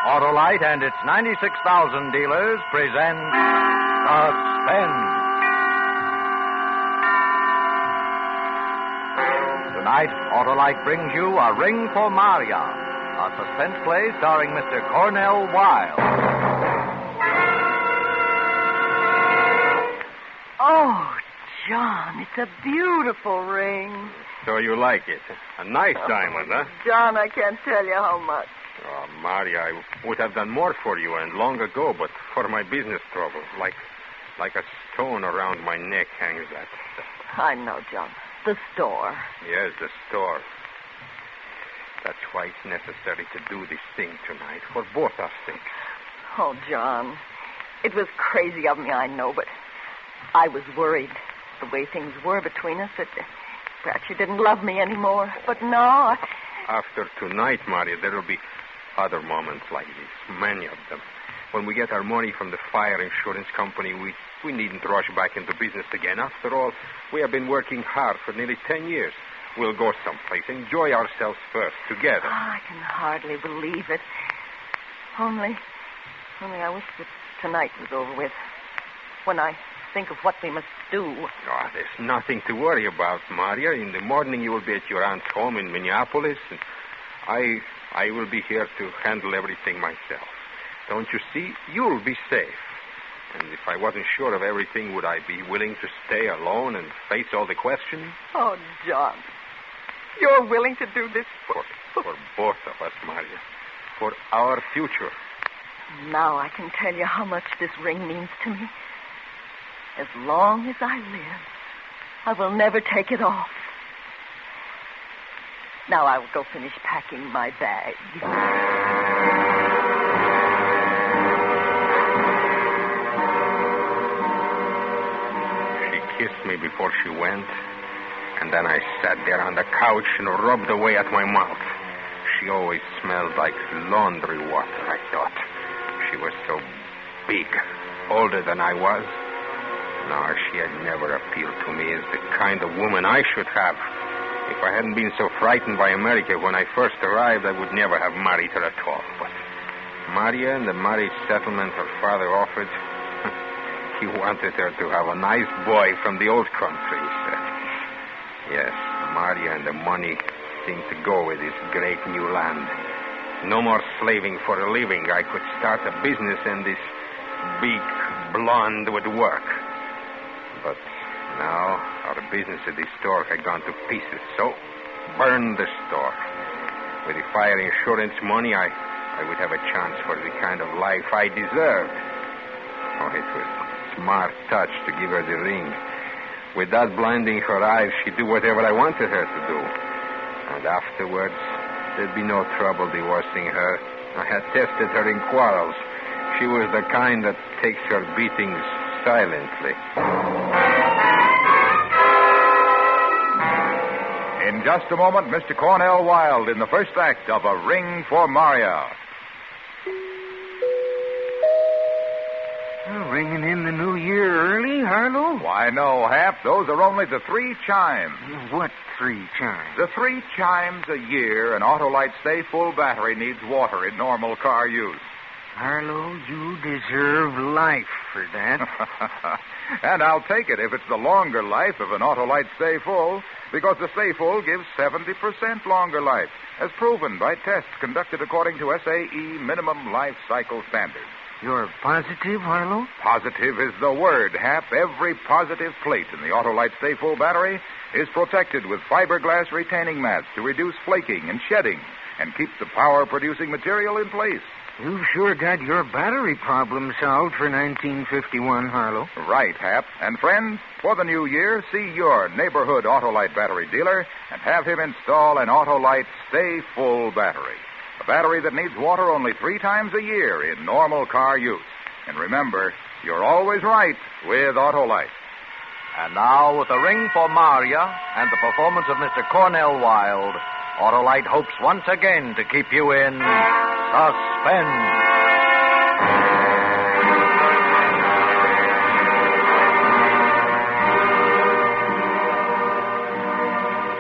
Autolite and its 96,000 dealers present Suspense. Tonight, Autolite brings you A Ring for Myra, a suspense play starring Mr. Cornell Wilde. Oh, John, it's a beautiful ring. So you like it. A nice diamond, huh? John, I can't tell you how much. Oh, Marty, I would have done more for you and long ago, but for my business trouble, like a stone around my neck hangs that. I know, John. The store. Yes, the store. That's why it's necessary to do this thing tonight, for both our sakes. Oh, John, it was crazy of me, I know, but I was worried the way things were between us that perhaps you didn't love me anymore. But no. After tonight, Marty, there will be other moments like this, many of them. When we get our money from the fire insurance company, we needn't rush back into business again. After all, we have been working hard for nearly 10 years. We'll go someplace, enjoy ourselves first, together. Oh, I can hardly believe it. Only I wish that tonight was over with. When I think of what we must do. Oh, there's nothing to worry about, Maria. In the morning, you will be at your aunt's home in Minneapolis, and I will be here to handle everything myself. Don't you see? You'll be safe. And if I wasn't sure of everything, would I be willing to stay alone and face all the questioning? Oh, John, you're willing to do this for both of us, Maria. For our future. Now I can tell you how much this ring means to me. As long as I live, I will never take it off. Now I will go finish packing my bag. She kissed me before she went, and then I sat there on the couch and rubbed away at my mouth. She always smelled like laundry water, I thought. She was so big, older than I was. No, she had never appealed to me as the kind of woman I should have. If I hadn't been so frightened by America when I first arrived, I would never have married her at all. But Maria and the marriage settlement her father offered, he wanted her to have a nice boy from the old country, he said. Yes, Maria and the money seemed to go with this great new land. No more slaving for a living. I could start a business and this big blonde would work. But now our business at the store had gone to pieces, so burn the store. With the fire insurance money, I would have a chance for the kind of life I deserved. Oh, it was a smart touch to give her the ring. Without blinding her eyes, she'd do whatever I wanted her to do. And afterwards, there'd be no trouble divorcing her. I had tested her in quarrels. She was the kind that takes her beatings silently. In just a moment, Mr. Cornell Wilde in the first act of A Ring for Myra. Ringing in the new year early, Harlow? Why, no, Hap. Those are only the 3 chimes. What 3 chimes? The 3 chimes a year an Autolite Stay Full battery needs water in normal car use. Harlow, you deserve life for that. And I'll take it if it's the longer life of an Autolite Stay Full, because the Stay Full gives 70% longer life, as proven by tests conducted according to SAE minimum life cycle standards. You're positive, Harlow? Positive is the word, Hap. Every positive plate in the Autolite Stay Full battery is protected with fiberglass retaining mats to reduce flaking and shedding and keep the power-producing material in place. You've sure got your battery problem solved for 1951, Harlow. Right, Hap. And friends, for the new year, see your neighborhood Autolite battery dealer and have him install an Autolite Stay Full battery. A battery that needs water only 3 times a year in normal car use. And remember, you're always right with Autolite. And now, with A Ring for Myra and the performance of Mr. Cornell Wilde, Autolite hopes once again to keep you in suspense.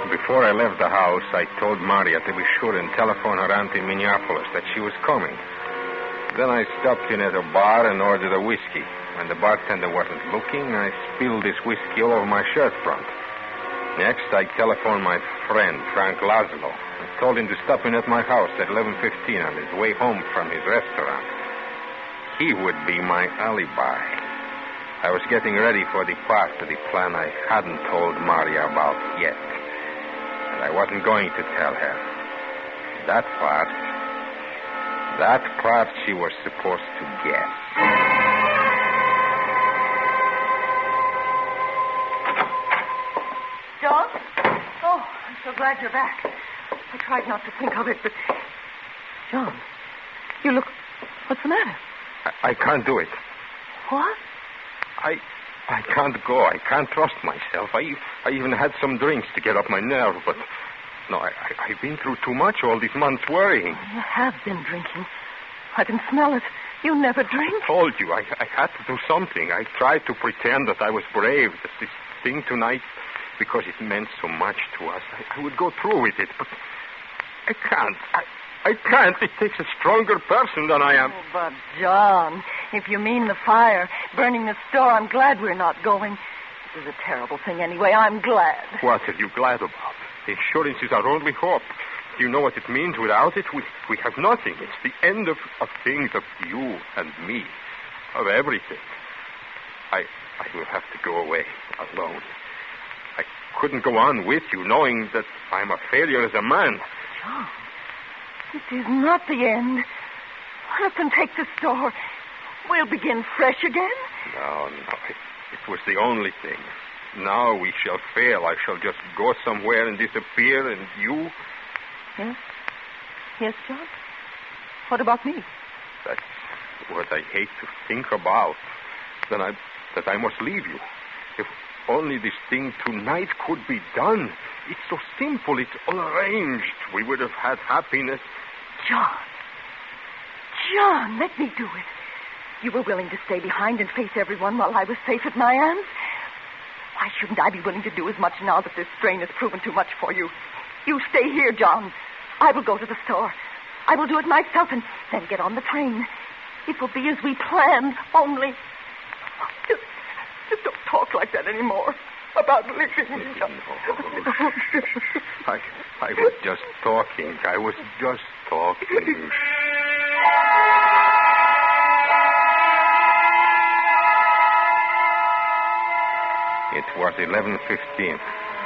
Before I left the house, I told Maria to be sure and telephone her aunt in Minneapolis that she was coming. Then I stopped in at a bar and ordered a whiskey. When the bartender wasn't looking, I spilled this whiskey all over my shirt front. Next, I telephoned my friend, Frank Laszlo, and told him to stop in at my house at 11:15 on his way home from his restaurant. He would be my alibi. I was getting ready for the part of the plan I hadn't told Myra about yet. And I wasn't going to tell her. That part she was supposed to guess. John? Oh, I'm so glad you're back. I tried not to think of it, but... John, you look... What's the matter? I can't do it. What? I can't go. I can't trust myself. I even had some drinks to get up my nerve, but... No, I've been through too much all these months worrying. You have been drinking. I can smell it. You never drink. I told you, I had to do something. I tried to pretend that I was brave, that this thing tonight, because it meant so much to us. I would go through with it, but I can't. I can't. It takes a stronger person than I am. Oh, but, John, if you mean the fire, burning the store, I'm glad we're not going. This is a terrible thing anyway. I'm glad. What are you glad about? The insurance is our only hope. Do you know what it means? Without it, we have nothing. It's the end of things, of you and me, of everything. I will have to go away alone. I couldn't go on with you, knowing that I'm a failure as a man. John, this is not the end. Let them take the store. We'll begin fresh again. No. It was the only thing. Now we shall fail. I shall just go somewhere and disappear, and you... Yes? Yes, John? What about me? That's what I hate to think about. That I must leave you. If only this thing tonight could be done. It's so simple. It's all arranged. We would have had happiness. John, let me do it. You were willing to stay behind and face everyone while I was safe at my aunt's. Why shouldn't I be willing to do as much now that this strain has proven too much for you? You stay here, John. I will go to the store. I will do it myself and then get on the train. It will be as we planned, only... Just don't talk like that anymore about leaving me, John. No. I was just talking. It was 11:15.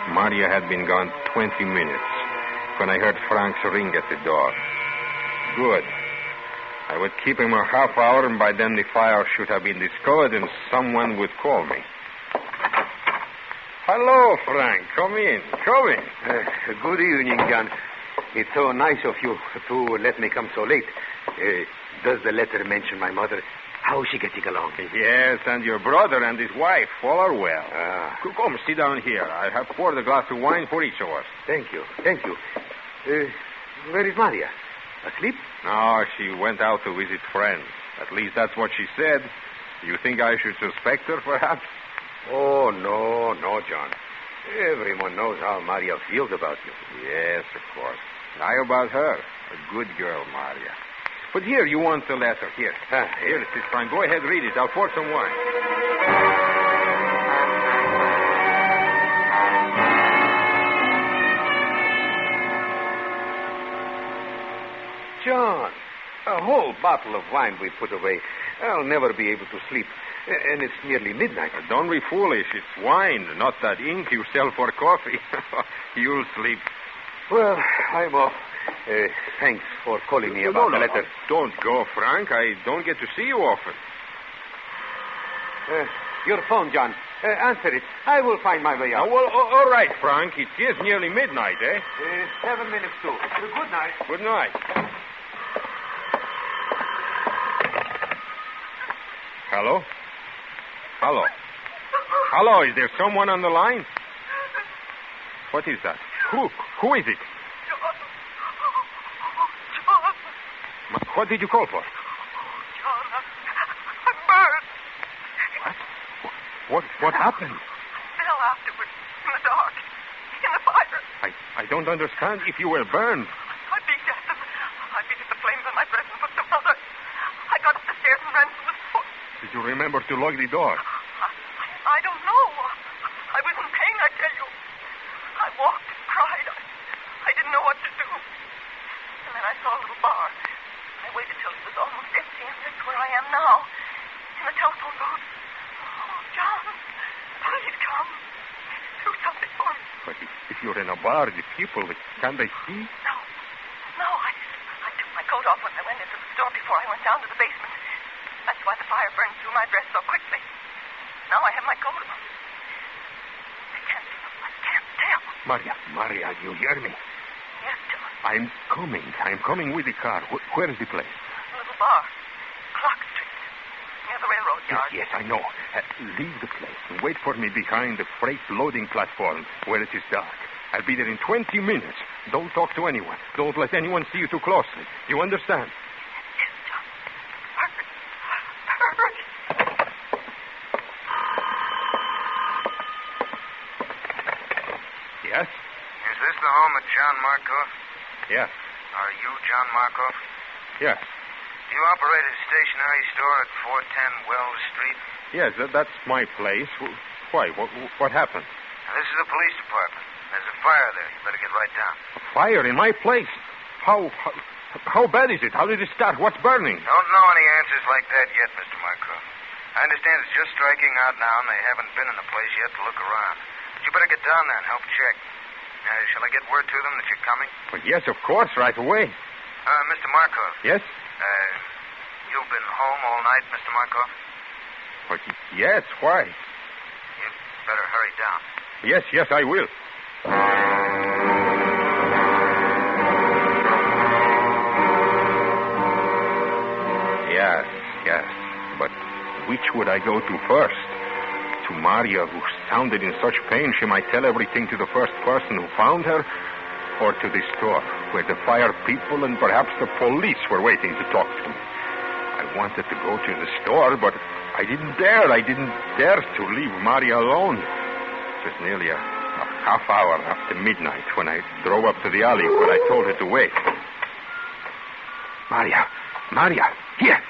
Myra had been gone 20 minutes when I heard Frank's ring at the door. Good. I would keep him a half hour, and by then the fire should have been discovered, and someone would call me. Hello, Frank. Come in. Good evening, John. It's so nice of you to let me come so late. Does the letter mention my mother? How is she getting along? Yes, and your brother and his wife all are well. Come, sit down here. I have poured a glass of wine for each of us. Thank you. Where is Maria? Asleep? No, she went out to visit friends. At least that's what she said. Do you think I should suspect her, perhaps? Oh, no, John. Everyone knows how Maria feels about you. Yes, of course. I about her. A good girl, Maria. But here, you want the letter. Here. Here it is, Frank. Go ahead, read it. I'll pour some wine. John, a whole bottle of wine we put away. I'll never be able to sleep. And it's nearly midnight. Don't be foolish. It's wine, not that ink you sell for coffee. You'll sleep. Well, I'm off. Thanks for calling me about the letter. Don't go, Frank. I don't get to see you often. Your phone, John. Answer it. I will find my way out. Well, all right, Frank. It is nearly midnight, eh? 7 minutes to. Good night. Good night. Hello? Hello, is there someone on the line? What is that? Who is it? John. What did you call for? John, I'm burned. What happened? I fell afterwards, in the dark, in the fire. I don't understand. If you were burned. I beat at them. I beat at the flames on my breath and put them out. I remember to lock the door? I don't know. I was in pain, I tell you. I walked and cried. I didn't know what to do. And then I saw a little bar. I waited till it was almost empty, and that's where I am now. In the telephone booth. Oh, John, please come. Do something for me. But if you're in a bar, the people, can they see? No, I took my coat off when I went into the store before I went down to the basement. That's why the fire burned through my dress so quickly. Now I have my coat on. I can't tell. Maria, you hear me? Yes, John. I'm coming with the car. Where is the place? A little bar. Clock Street. Near the railroad yard. Yes, I know. Leave the place and wait for me behind the freight loading platform where it is dark. I'll be there in 20 minutes. Don't talk to anyone. Don't let anyone see you too closely. You understand? Yes, John. Hurry. Yes? Is this the home of John Markov? Yes. Are you John Markov? Yes. Do you operate a stationery store at 410 Wells Street? Yes, that's my place. Why? What happened? Now, this is the police department. There's a fire there. You better get right down. A fire in my place? How bad is it? How did it start? What's burning? Don't know any answers like that yet, Mr. Markov. I understand it's just striking out now, and they haven't been in the place yet to look around. But you better get down there and help check. Shall I get word to them that you're coming? Well, yes, of course, right away. Mr. Markov. Yes? You've been home all night, Mr. Markov? Well, yes, why? You'd better hurry down. Yes, I will. Yes. But which would I go to first? To Maria, who sounded in such pain she might tell everything to the first person who found her? Or to the store, where the fire people and perhaps the police were waiting to talk to me? I wanted to go to the store, but I didn't dare. I didn't dare to leave Maria alone. It was nearly a half hour after midnight when I drove up to the alley where I told her to wait. Maria, here.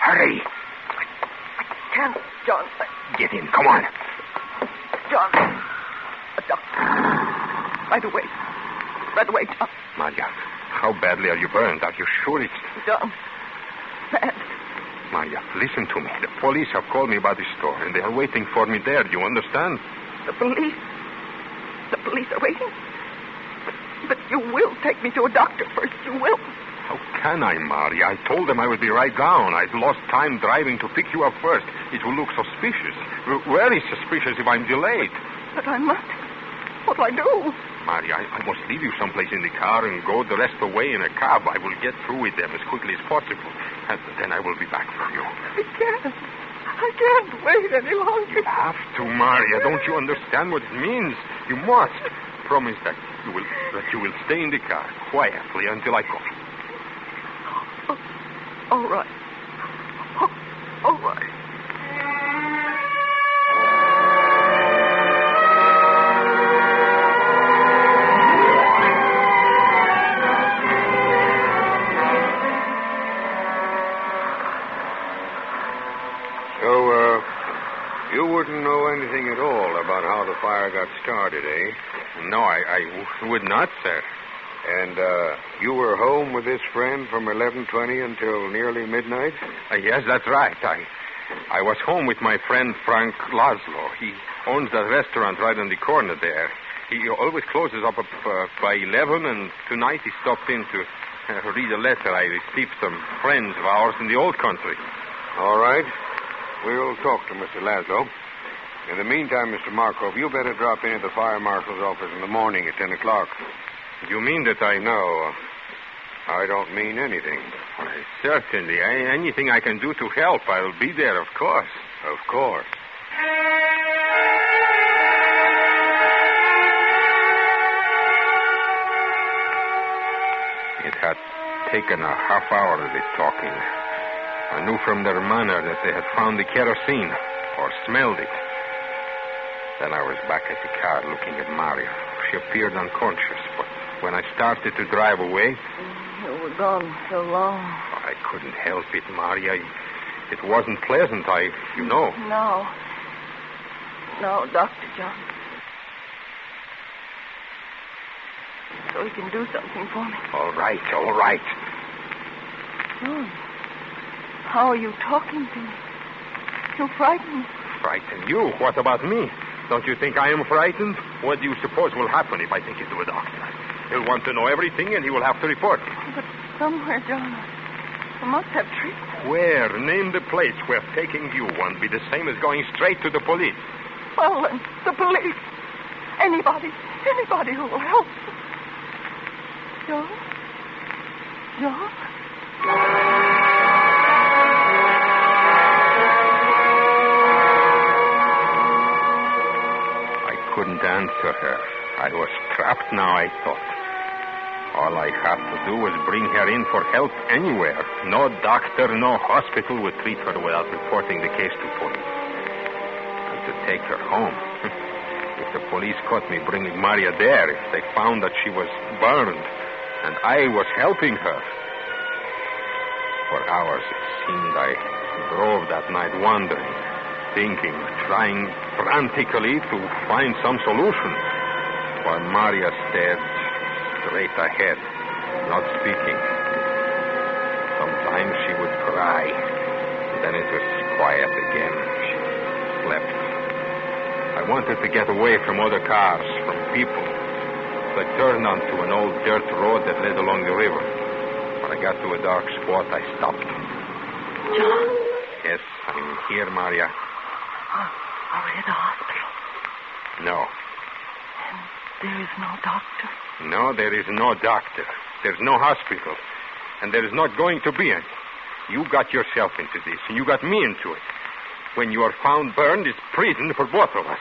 Hurry. I can't, John. Get in, come on. John. A doctor. Right away, John. Maria, how badly are you burned? Are you sure it's... John. Bad. Maria, listen to me. The police have called me about the store, and they are waiting for me there. Do you understand? The police? The police are waiting? But you will take me to a doctor first. You will. How can I, Maria? I told them I would be right down. I'd lost time driving to pick you up first. It will look suspicious. Very suspicious if I'm delayed. But I must. What'll I do? Maria, I must leave you someplace in the car and go the rest of the way in a cab. I will get through with them as quickly as possible. And then I will be back for you. I can't wait any longer. You have to, Maria. Don't you understand what it means? You must. Promise that you will stay in the car quietly until I call. All right. All right. So, you wouldn't know anything at all about how the fire got started, eh? No, I would not, sir. And, you were home with this friend from 11:20 until nearly midnight? Yes, that's right. I was home with my friend Frank Laszlo. He owns that restaurant right on the corner there. He always closes up by 11, and tonight he stopped in to read a letter I received from friends of ours in the old country. All right. We'll talk to Mr. Laszlo. In the meantime, Mr. Markov, you better drop in at the fire marshal's office in the morning at 10 o'clock. You mean that I... No, I don't mean anything. Well, certainly. Anything I can do to help, I'll be there, of course. Of course. It had taken a half hour of this talking. I knew from their manner that they had found the kerosene, or smelled it. Then I was back at the car looking at Myra. She appeared unconscious, but when I started to drive away... You were gone so long. I couldn't help it, Maria. It wasn't pleasant, you know. No. No, Dr. John. So he can do something for me. All right, all right. John, how are you talking to me? You frighten me. Frighten you? What about me? Don't you think I am frightened? What do you suppose will happen if I take you to a doctor? He'll want to know everything, and he will have to report me. But somewhere, John, I must have treatment. Where? Name the place where taking you won't be the same as going straight to the police. Well, then, the police. Anybody who will help me. John? John? Couldn't answer her. I was trapped now, I thought. All I had to do was bring her in for help anywhere. No doctor, no hospital would treat her without reporting the case to police. And to take her home. If the police caught me bringing Myra there, if they found that she was burned, and I was helping her. For hours, it seemed, I drove that night wandering, thinking, trying frantically to find some solution, while Myra stared straight ahead, not speaking. Sometimes she would cry, and then it was quiet again. She slept. I wanted to get away from other cars, from people. So I turned onto an old dirt road that led along the river. When I got to a dark spot, I stopped. John? Yes, I'm here, Myra. Are we at the hospital? No. And there is no doctor? No, there is no doctor. There's no hospital. And there is not going to be any. You got yourself into this, and you got me into it. When you are found burned, it's prison for both of us.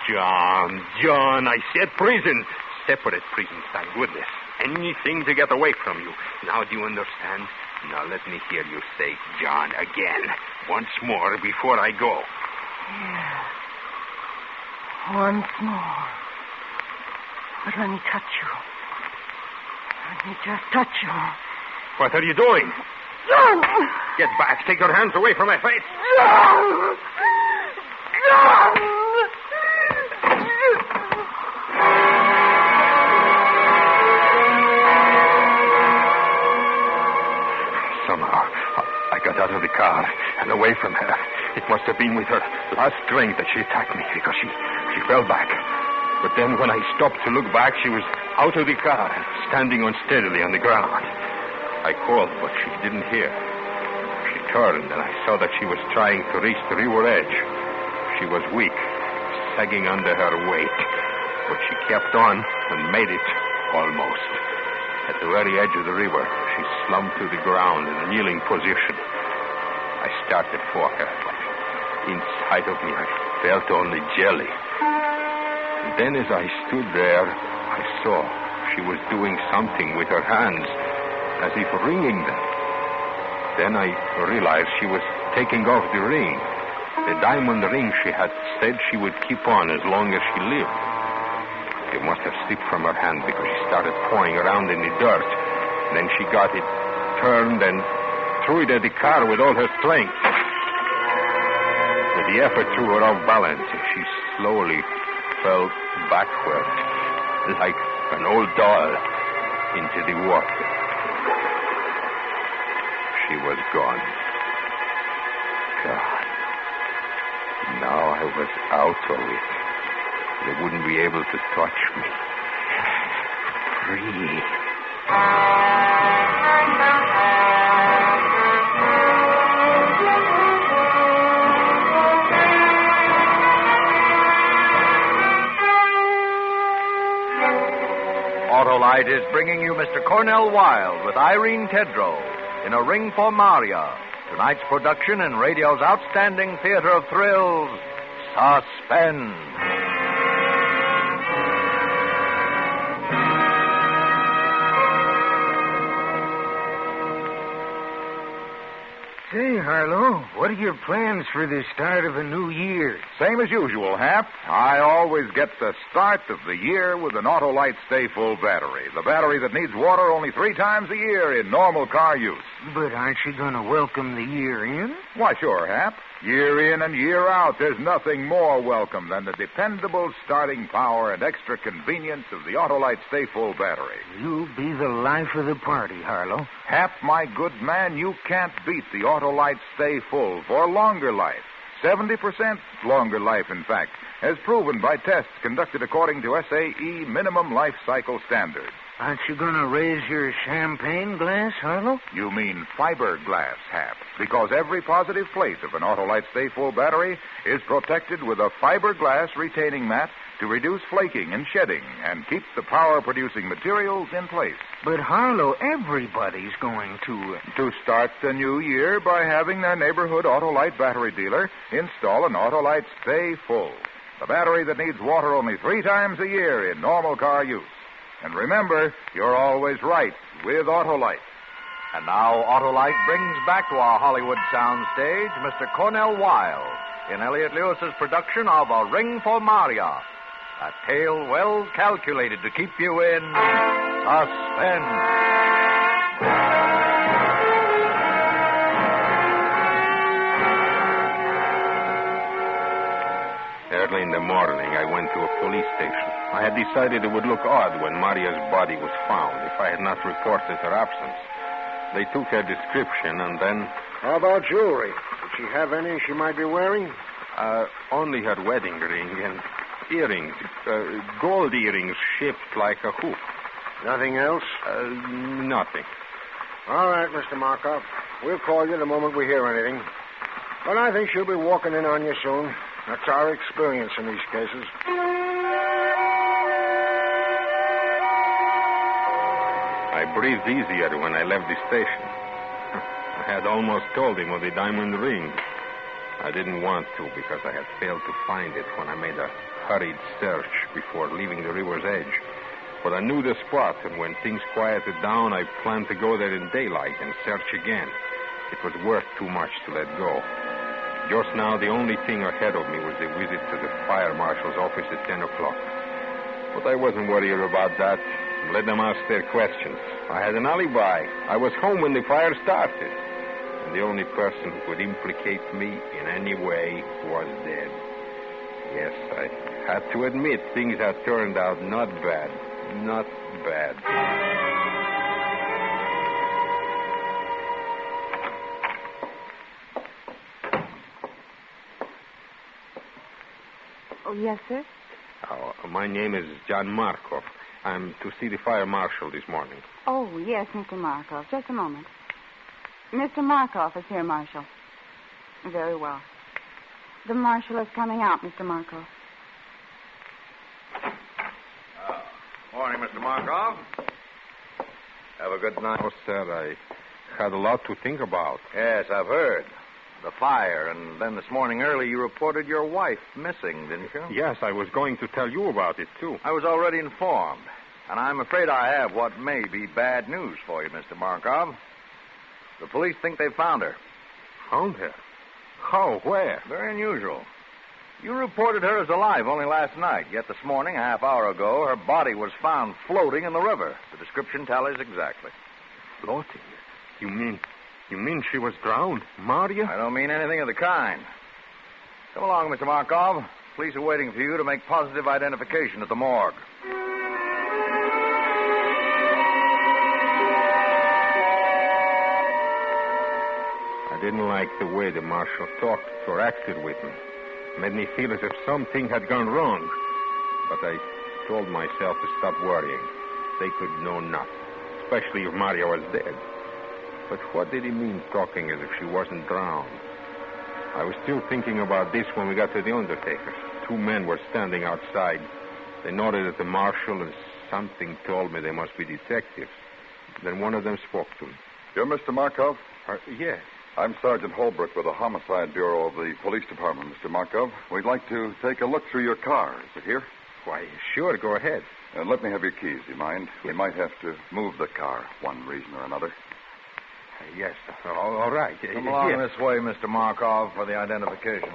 John, I said prison. Separate prisons, thank goodness. Anything to get away from you. Now do you understand? Now let me hear you say John again. Once more before I go. Yes. Once more. But let me touch you. Let me just touch you. What are you doing? John! Get back. Take your hands away from my face. John! John! Somehow, I got out of the car and away from her. It must have been with her last strength that she attacked me, because she fell back. But then when I stopped to look back, she was out of the car, standing unsteadily on the ground. I called, but she didn't hear. She turned, and I saw that she was trying to reach the river edge. She was weak, sagging under her weight, but she kept on and made it, almost. At the very edge of the river, she slumped to the ground in a kneeling position. I started for her, but inside of me I felt only jelly. And then as I stood there, I saw she was doing something with her hands, as if wringing them. Then I realized she was taking off the ring, the diamond ring she had said she would keep on as long as she lived. It must have slipped from her hand because she started pawing around in the dirt. Then she got it, turned, and threw it at the car with all her strength. With the effort threw her off balance, and she slowly fell backward, like an old doll, into the water. She was gone. God. Now I was out of it. They wouldn't be able to touch me. Free. Autolite is bringing you Mr. Cornell Wilde with Irene Tedrow in A Ring for Myra, tonight's production in radio's outstanding theater of thrills, Suspense. Say, Harlow, what are your plans for the start of a new year? Same as usual, Hap. I always get the start of the year with an Autolite Stay Full battery. The battery that needs water only 3 times a year in normal car use. But aren't you going to welcome the year in? Why, sure, Hap. Year in and year out, there's nothing more welcome than the dependable starting power and extra convenience of the Autolite Stay Full battery. You'll be the life of the party, Harlow. Hap, my good man, you can't beat the Autolite Stay Full for longer life. 70% longer life, in fact, as proven by tests conducted according to SAE minimum life cycle standards. Aren't you going to raise your champagne glass, Harlow? You mean fiberglass, Hap, because every positive plate of an Autolite Stay Full battery is protected with a fiberglass retaining mat to reduce flaking and shedding and keep the power-producing materials in place. But, Harlow, everybody's going to start the new year by having their neighborhood Autolite battery dealer install an Autolite Stay Full, the battery that needs water only 3 times a year in normal car use. And remember, you're always right with Autolite. And now Autolite brings back to our Hollywood soundstage Mr. Cornell Wilde in Elliott Lewis's production of A Ring for Myra, a tale well calculated to keep you in suspense. Early in the morning, I went to a police station. I had decided it would look odd when Maria's body was found if I had not reported her absence. They took her description and then... How about jewelry? Did she have any she might be wearing? Only her wedding ring and earrings. Gold earrings shaped like a hoop. Nothing else? Nothing. All right, Mr. Markov. We'll call you the moment we hear anything. But I think she'll be walking in on you soon. That's our experience in these cases. I breathed easier when I left the station. I had almost told him of the diamond ring. I didn't want to because I had failed to find it when I made a hurried search before leaving the river's edge. But I knew the spot, and when things quieted down, I planned to go there in daylight and search again. It was worth too much to let go. Just now, the only thing ahead of me was a visit to the fire marshal's office at 10 o'clock. But I wasn't worried about that. Let them ask their questions. I had an alibi. I was home when the fire started. And the only person who could implicate me in any way was dead. Yes, I had to admit things had turned out not bad. Not bad. Oh, yes, sir? My name is John Markov. I'm to see the fire marshal this morning. Oh, yes, Mr. Markov. Just a moment. Mr. Markov is here, Marshal. Very well. The marshal is coming out, Mr. Markov. Morning, Mr. Markov. Have a good night. Oh, sir, I had a lot to think about. Yes, I've heard. The fire, and then this morning early you reported your wife missing, didn't you? Yes, I was going to tell you about it, too. I was already informed, and I'm afraid I have what may be bad news for you, Mr. Markov. The police think they found her. Found her? How? Where? Very unusual. You reported her as alive only last night, yet this morning, a half hour ago, her body was found floating in the river. The description tallies exactly. Floating? You mean she was drowned? Maria? I don't mean anything of the kind. Come along, Mr. Markov. Police are waiting for you to make positive identification at the morgue. I didn't like the way the marshal talked or acted with me. It made me feel as if something had gone wrong. But I told myself to stop worrying. They could know nothing, especially if Maria was dead. But what did he mean talking as if she wasn't drowned? I was still thinking about this when we got to the undertaker's. 2 men were standing outside. They nodded at the marshal, and something told me they must be detectives. Then one of them spoke to me. You're Mr. Markov? Yes. I'm Sergeant Holbrook with the Homicide Bureau of the Police Department, Mr. Markov. We'd like to take a look through your car. Is it here? Why, sure, go ahead. Let me have your keys, do you mind? We might have to move the car, one reason or another. Yes, all right. Come along this way, Mr. Markov, for the identification.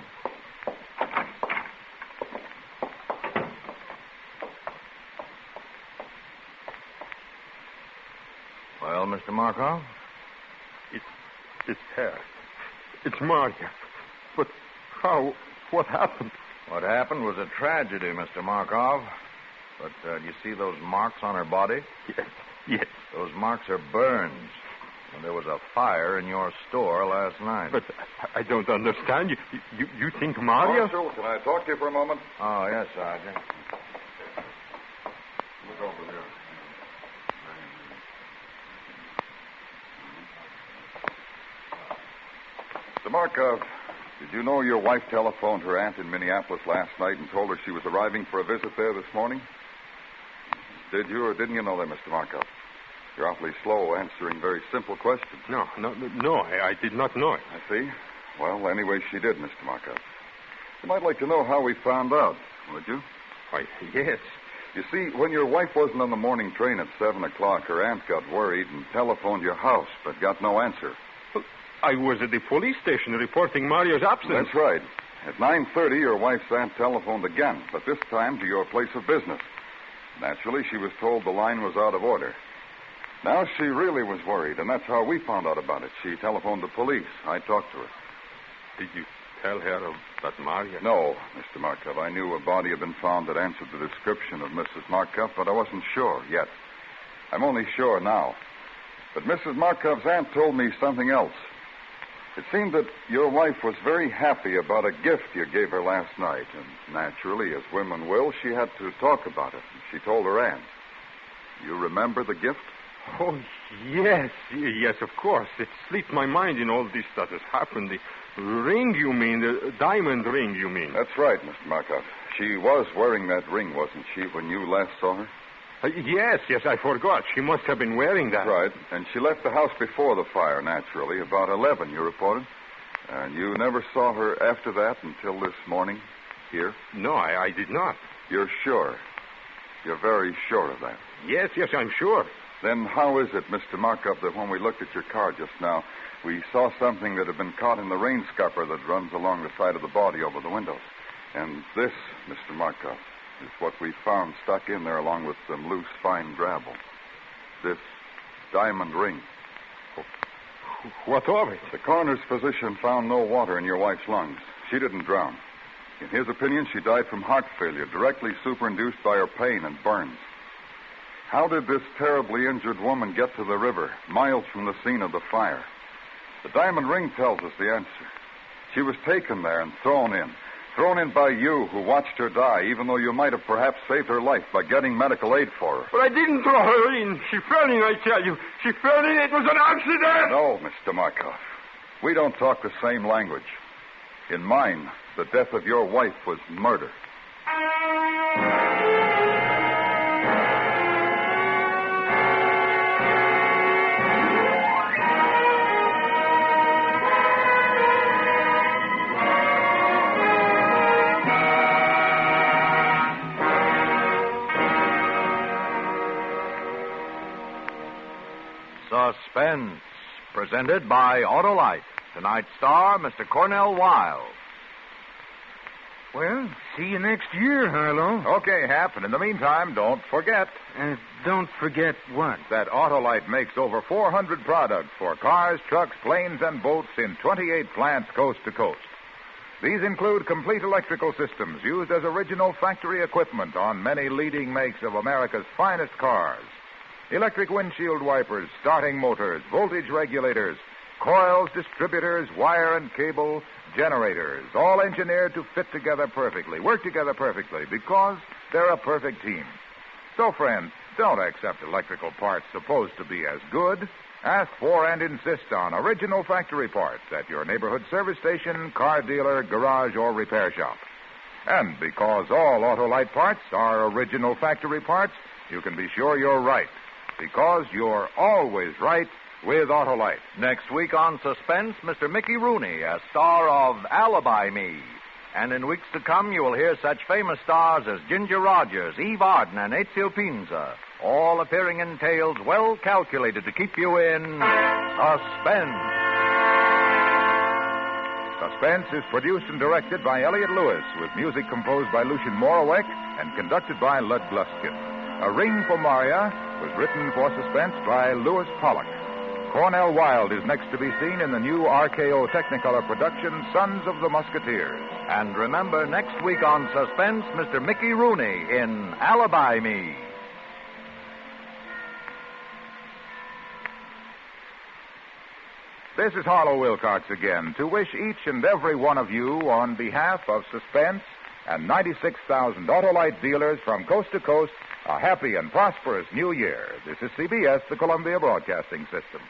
Well, Mr. Markov? It's her. It's Marya. But how? What happened? What happened was a tragedy, Mr. Markov. But do you see those marks on her body? Yes. Those marks are burns. And there was a fire in your store last night. But I don't understand. You think Marya? Marshal, can I talk to you for a moment? Oh, yes, Sergeant. Look over there. Mr. Markov, did you know your wife telephoned her aunt in Minneapolis last night and told her she was arriving for a visit there this morning? Did you or didn't you know that, Mr. Markov? You're awfully slow answering very simple questions. No, I did not know it. I see. Well, anyway, she did, Mr. Markov. You might like to know how we found out, would you? Why, yes. You see, when your wife wasn't on the morning train at 7 o'clock, her aunt got worried and telephoned your house, but got no answer. I was at the police station reporting Marya's absence. That's right. At 9:30, your wife's aunt telephoned again, but this time to your place of business. Naturally, she was told the line was out of order. Now she really was worried, and that's how we found out about it. She telephoned the police. I talked to her. Did you tell her about Marya? No, Mr. Markov. I knew a body had been found that answered the description of Mrs. Markov, but I wasn't sure yet. I'm only sure now. But Mrs. Markov's aunt told me something else. It seemed that your wife was very happy about a gift you gave her last night, and naturally, as women will, she had to talk about it. She told her aunt. You remember the gift? Oh, yes, of course. It slipped my mind in all this that has happened. The ring, you mean? The diamond ring, you mean? That's right, Mr. Markov. She was wearing that ring, wasn't she, when you last saw her? Yes, I forgot. She must have been wearing that. Right, and she left the house before the fire, naturally, about 11, you reported. And you never saw her after that until this morning, here? No, I did not. You're sure? You're very sure of that? Yes, I'm sure. Then how is it, Mr. Markov, that when we looked at your car just now, we saw something that had been caught in the rain scupper that runs along the side of the body over the windows? And this, Mr. Markov, is what we found stuck in there along with some loose, fine gravel. This diamond ring. What of it? The coroner's physician found no water in your wife's lungs. She didn't drown. In his opinion, she died from heart failure, directly superinduced by her pain and burns. How did this terribly injured woman get to the river, miles from the scene of the fire? The diamond ring tells us the answer. She was taken there and thrown in by you who watched her die, even though you might have perhaps saved her life by getting medical aid for her. But I didn't throw her in. She fell in, I tell you. She fell in. It was an accident. No, Mr. Markov. We don't talk the same language. In mine, the death of your wife was murder. Suspense, presented by Autolite. Tonight's star, Mr. Cornell Wilde. Well, see you next year, Harlow. Okay, Hap, and in the meantime, don't forget. Don't forget what? That Autolite makes over 400 products for cars, trucks, planes, and boats in 28 plants coast to coast. These include complete electrical systems used as original factory equipment on many leading makes of America's finest cars. Electric windshield wipers, starting motors, voltage regulators, coils, distributors, wire and cable, generators, all engineered to fit together perfectly, work together perfectly, because they're a perfect team. So, friends, don't accept electrical parts supposed to be as good. Ask for and insist on original factory parts at your neighborhood service station, car dealer, garage, or repair shop. And because all Autolite parts are original factory parts, you can be sure you're right. Because you're always right with Autolite. Next week on Suspense, Mr. Mickey Rooney, as star of Alibi Me. And in weeks to come, you will hear such famous stars as Ginger Rogers, Eve Arden, and Ezio Pinza. all appearing in tales well calculated to keep you in suspense. Suspense is produced and directed by Elliott Lewis, with music composed by Lucien Moraweck and conducted by Lud Gluskin. A Ring for Myra was written for Suspense by Lewis Pollock. Cornell Wilde is next to be seen in the new RKO Technicolor production, Sons of the Musketeers. And remember, next week on Suspense, Mr. Mickey Rooney in Alibi Me. This is Harlow Wilcox again to wish each and every one of you, on behalf of Suspense and 96,000 Autolite dealers from coast to coast, a happy and prosperous new year. This is CBS, the Columbia Broadcasting System.